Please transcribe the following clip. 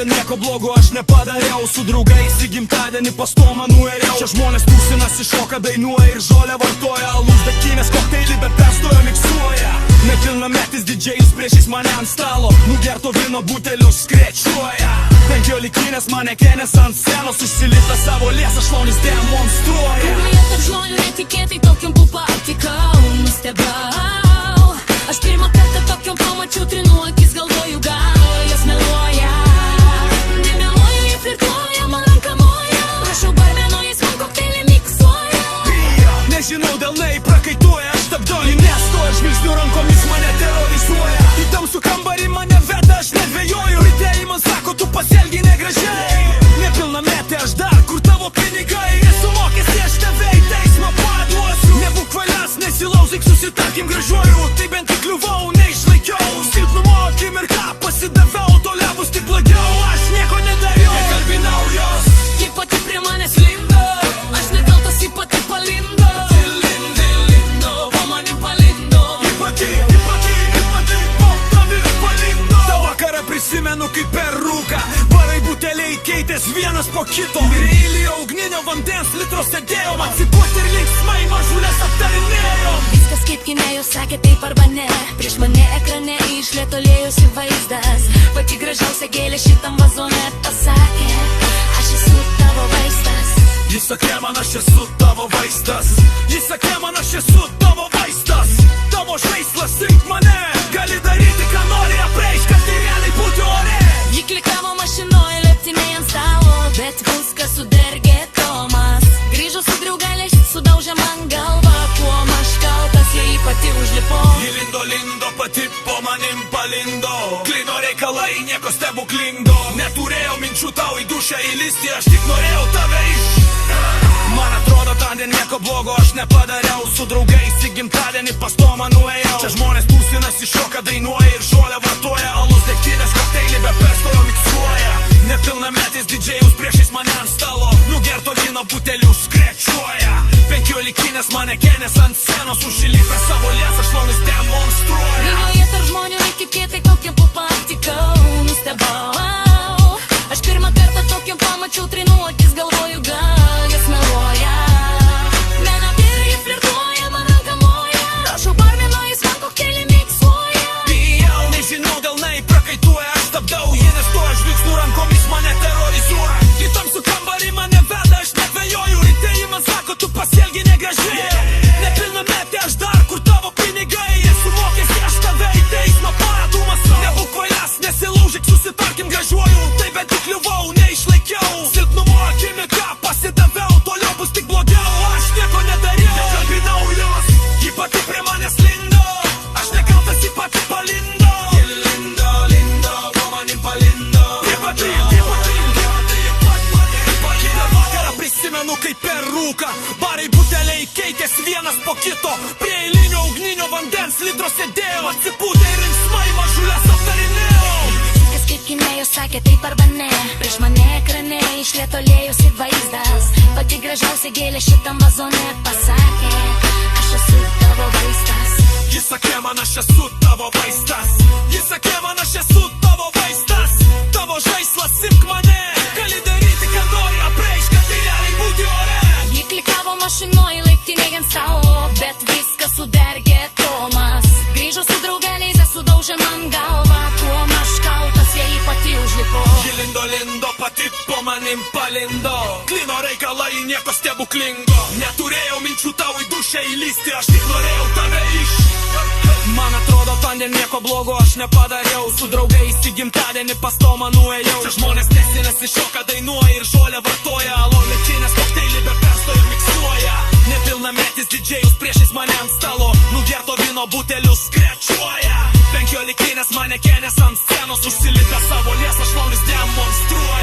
tądien nieko blogo aš nepadariau. Su draugais į gimtadienį pas Tomą nuėjau. Čia žmonės tūsinasi, šoka, dainuoja ir žolę vartoja. Alus, degtinės, kokteilį, bet perstojo miksuoja. Nepilnametis didžėjus priešais mane ant stalo, nugerto vyno butelius skrečuoja. Penkiolikinės manekenės ant scenos, užsilita savo lėsą, šlaunis demonstruoja. Kurioje tarp žmonių netikėtai tokiam pupa aptikau, nustebau. Aš pirmą kartą tokiam pamačiau, trinu akis, galvoju gal jos meluoja. Nemeluoja, jie flirtuoja, man ranką moja. Prašau barmeno, jis man kokteilį miksuoja. Nežinau, delnai prakaituoja, aš stabdau, ji nestoja, žvilgsnių rankomis mane terorizuoja. Į tamsų kambarį mane veda, aš nedvejoju. Rytėjai man sako, tu pasielgi negražiai. Nepilnametė aš dar, kur tavo pinigai. Nesumokėsi, aš tave į teismą paduosiu. Nebūk kvailas, nesilauzyk, susitarkim gražiuoju. Tai bent tik kliuvau, neišlaikiau. Silpnumo akimirką pasidaviau, toliau bus tik blogiau. Aš nieko nedariau, nekalbinau jos. Ji pati prie manęs lindo, aš nekaltas, ji pati palindo. Lindo, po manim palindo. Ji pati po tavim palindo. Tą vakarą prisimenu kaip per rūką. Barai buteliai keitės vienas po kito. Ir eilėje ugninio vandens litro sėdėjom. Atsipūti ir linksmai mažulės aptarinėjom. Viskas kaip kine, jūs sakė taip arba ne. Prieš mane ekrane išlietolėjusi vaizdas. Pati gražiausia gėlė šitam vazone pasakė, aš esu tavo vaistas. Jis sakė man, aš esu tavo vaistas. Jis sakė man, aš esu tavo vaistas. Tavo žaislas, rink mane. Gali daryti, ką nori, apreišk, kad tai realiai būti ore. Ji klikavo mašinoje, leptiniai ant stalo, bet viskas sudergė Tomas. Grįžo su draugelė, sudaužė man galvą. Kuom aš kaltas, jei pati užlipo. Ji lindo, pati po manim palindo. Klino reikalai, nieko stebuklingo. Neturėjau minčių tau į dušę įlisti, aš tik norėjau tave Man atrodo, tądien nieko blogo aš nepadariau. Su draugais į gimtadienį pas Tomą nuėjau. Čia žmonės tūsinasi, šoka, dainuoja ir žolę vartoja. Alus, degtinės, kokteilį, be perstojo miksuoja. Nepilnametis didžėjus priešais mane ant stalo, nugerto vyno butelius skrečuoja. Penkiolikinės manekenės ant scenos, užsilipę savo lėsą, šlaunis demonstruoja. Kurioje tarp žmonių netikėtai tokiam pupa aptikau, nustebau. Aš pirmą kartą tokiam pamačiau, trinu akis, galvoju gal jos meluoja. Mena vyrai flirtuoja, man ranką moja. Prašau barmeno, jis man kokteilį miksuoja. Bijau, nežinau, delnai prakaituoja, aš stabdau, jie nestoja, žvilgsnių rankomis mane terorizuoja. Į tamsų kambarį mane veda, aš nedvejoju. Rytėjai man sako, tu pasielgi negražiai. Nepilnametė aš dar, kur tavo pinigai. Nesumokėsi, aš tave į teismą paduosiu. Nebūk kvailas, nesilaužyk, susitarkim gražiuoju. Tai bent tik kliuvau, neišlaikiau. Silpnumo akimirką pasidaviau, toliau bus tik blogiau. Aš nieko nedariau, nekalbinau jos. Ji pati prie manęs lindo, aš nekaltas, ji pati palindo. Lindo, po manim palindo. Ji pati vakarą prisimenu kaip per rūką. Barai buteliai keitės vienas po kito. Prie eilinio ugninio vandens litro sėdėjom. Atsipūtę ir linksmai mažulės aptarinėjom. Viskas kaip kine, jūs sakė taip arba ne. Prieš mane ekrane išlietolėjusi vaizdas. Pati gražiausia gėlė šitam vazone pasakė, aš esu tavo vaistas. Jis sakė man, aš esu tavo vaistas. Jis sakė man, aš esu tavo vaistas. Tavo žaislas, imk mane. Gali daryti, ką nori, apreišk, kad tai realiai būti ore. Ji klikavo mašinoje, laiptinėje ant stalo, bet viskas sudergė Tomas. Grįžo su draugeliais, sudaužė man galvą. Kuom aš kaltas, jei pati užlipo. Ji lindo, pati po manim palindo. Klino reikalai, nieko stebuklingo. Neturėjau minčių tau į dušę įlisti, aš tik norėjau tave Man atrodo, tądien nieko blogo aš nepadariau. Su draugais į gimtadienį pas Tomą nuėjau. Čia žmonės nesinasi, šoka, dainuoja ir žolę vartoja. Alus, degtinės, kokteilį, be perstojo miksuoja. Nepilnametis didžėjus priešais mane ant stalo, nugerto vyno butelius skrečuoja. Penkiolikinės manekenės ant scenos, užsilipę savo lėsą, šlaunis demonstruoja.